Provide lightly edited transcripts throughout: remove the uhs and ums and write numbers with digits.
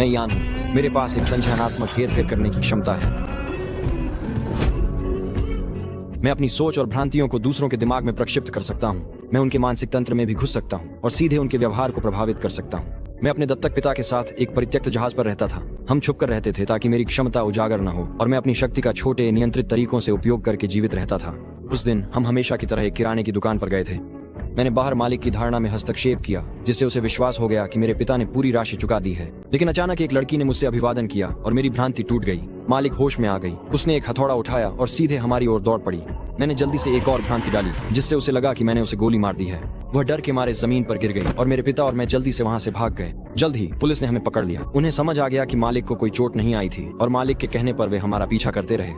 मैं यान हूँ। मेरे पास एक संज्ञानात्मक हेरफेर करने की क्षमता है। मैं अपनी सोच और भ्रांतियों को दूसरों के दिमाग में प्रक्षिप्त कर सकता हूँ। मैं उनके मानसिक तंत्र में भी घुस सकता हूँ और सीधे उनके व्यवहार को प्रभावित कर सकता हूँ। मैं अपने दत्तक पिता के साथ एक परित्यक्त जहाज पर रहता था। हम छुपकर रहते थे ताकि मेरी क्षमता उजागर न हो और मैं अपनी शक्ति का छोटे नियंत्रित तरीकों से उपयोग करके जीवित रहता था। उस दिन हम हमेशा की तरह एक किराने की दुकान पर गए थे। मैंने बाहर मालिक की धारणा में हस्तक्षेप किया, जिससे उसे विश्वास हो गया कि मेरे पिता ने पूरी राशि चुका दी है। लेकिन अचानक एक लड़की ने मुझसे अभिवादन किया और मेरी भ्रांति टूट गई। मालिक होश में आ गई। उसने एक हथौड़ा उठाया और सीधे हमारी ओर दौड़ पड़ी। मैंने जल्दी से एक और भ्रांति डाली, जिससे उसे लगा कि मैंने उसे गोली मार दी है। वह डर के मारे जमीन पर गिर गई और मेरे पिता और मैं जल्दी से वहां से भाग गए। जल्द ही पुलिस ने हमें पकड़ लिया। उन्हें समझ आ गया कि मालिक को कोई चोट नहीं आई थी और मालिक के कहने पर वे हमारा पीछा करते रहे।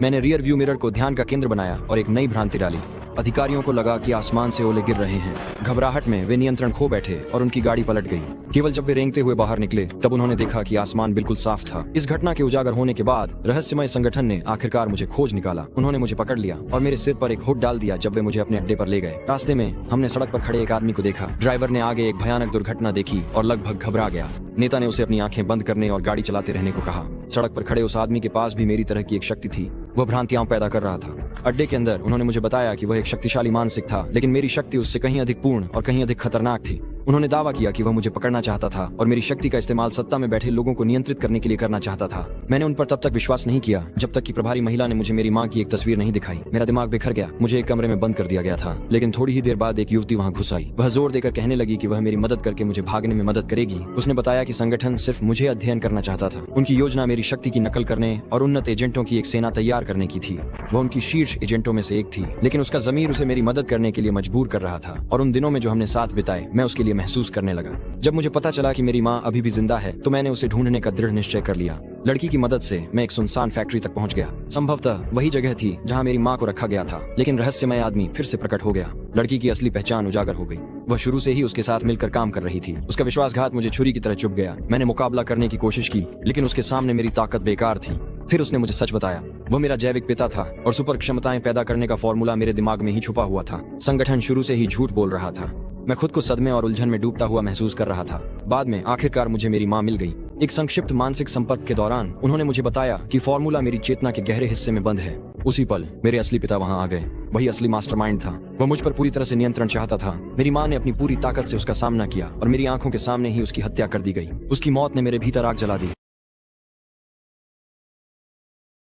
मैंने रियर व्यू मिरर को ध्यान का केंद्र बनाया और एक नई भ्रांति डाली। अधिकारियों को लगा कि आसमान से ओले गिर रहे हैं। घबराहट में वे नियंत्रण खो बैठे और उनकी गाड़ी पलट गई। केवल जब वे रेंगते हुए बाहर निकले तब उन्होंने देखा कि आसमान बिल्कुल साफ था। इस घटना के उजागर होने के बाद रहस्यमय संगठन ने आखिरकार मुझे खोज निकाला। उन्होंने मुझे पकड़ लिया और मेरे सिर पर एक हुड डाल दिया जब वे मुझे अपने अड्डे पर ले गए। रास्ते में हमने सड़क पर खड़े एक आदमी को देखा। ड्राइवर ने आगे एक भयानक दुर्घटना देखी और लगभग घबरा गया। नेता ने उसे अपनी आंखें बंद करने और गाड़ी चलाते रहने को कहा। सड़क पर खड़े उस आदमी के पास भी मेरी तरह की एक शक्ति थी। वह भ्रांतियां पैदा कर रहा था। अड्डे के अंदर उन्होंने मुझे बताया कि वह एक शक्तिशाली मानसिक था, लेकिन मेरी शक्ति उससे कहीं अधिक पूर्ण और कहीं अधिक खतरनाक थी। उन्होंने दावा किया कि वह मुझे पकड़ना चाहता था और मेरी शक्ति का इस्तेमाल सत्ता में बैठे लोगों को नियंत्रित करने के लिए करना चाहता था। मैंने उन पर तब तक विश्वास नहीं किया जब तक कि प्रभारी महिला ने मुझे मेरी मां की एक तस्वीर नहीं दिखाई। मेरा दिमाग बिखर गया। मुझे एक कमरे में बंद कर दिया गया था, लेकिन थोड़ी ही देर बाद एक युवती वहां घुस आई। वह जोर देकर कहने लगी कि वह मेरी मदद करके मुझे भागने में मदद करेगी। उसने बताया कि संगठन सिर्फ मुझे अध्ययन करना चाहता था। उनकी योजना मेरी शक्ति की नकल करने और उन्नत एजेंटों की एक सेना तैयार करने की थी। वह उनकी शीर्ष एजेंटों में से एक थी, लेकिन उसका ज़मीर उसे मेरी मदद करने के लिए मजबूर कर रहा था। और उन दिनों में जो हमने साथ बिताए, मैं उसके लिए महसूस करने लगा। जब मुझे पता चला कि मेरी माँ अभी भी जिंदा है तो मैंने उसे ढूंढने का दृढ़ निश्चय कर लिया। लड़की की मदद से मैं एक सुनसान फैक्ट्री तक पहुंच गया। संभवतः वही जगह थी जहां मेरी माँ को रखा गया था, लेकिन रहस्यमय आदमी फिर से प्रकट हो गया। लड़की की असली पहचान उजागर हो गई। वह शुरू से ही उसके साथ मिलकर काम कर रही थी। उसका विश्वासघात मुझे छुरी की तरह चुभ गया। मैंने मुकाबला करने की कोशिश की, लेकिन उसके सामने मेरी ताकत बेकार थी। फिर उसने मुझे सच बताया। वो मेरा जैविक पिता था और सुपर क्षमताएं पैदा करने का फॉर्मूला मेरे दिमाग में ही छुपा हुआ था। संगठन शुरू से ही झूठ बोल रहा था। मैं खुद को सदमे और उलझन में डूबता हुआ महसूस कर रहा था। बाद में आखिरकार मुझे मेरी माँ मिल गई। एक संक्षिप्त मानसिक संपर्क के दौरान उन्होंने मुझे बताया कि फॉर्मूला मेरी चेतना के गहरे हिस्से में बंद है। उसी पल मेरे असली पिता वहां आ गए। वही असली मास्टरमाइंड था। वह मुझ पर पूरी तरह से नियंत्रण चाहता था। मेरी माँ ने अपनी पूरी ताकत से उसका सामना किया और मेरी आंखों के सामने ही उसकी हत्या कर दी गई। उसकी मौत ने मेरे भीतर आग जला दी।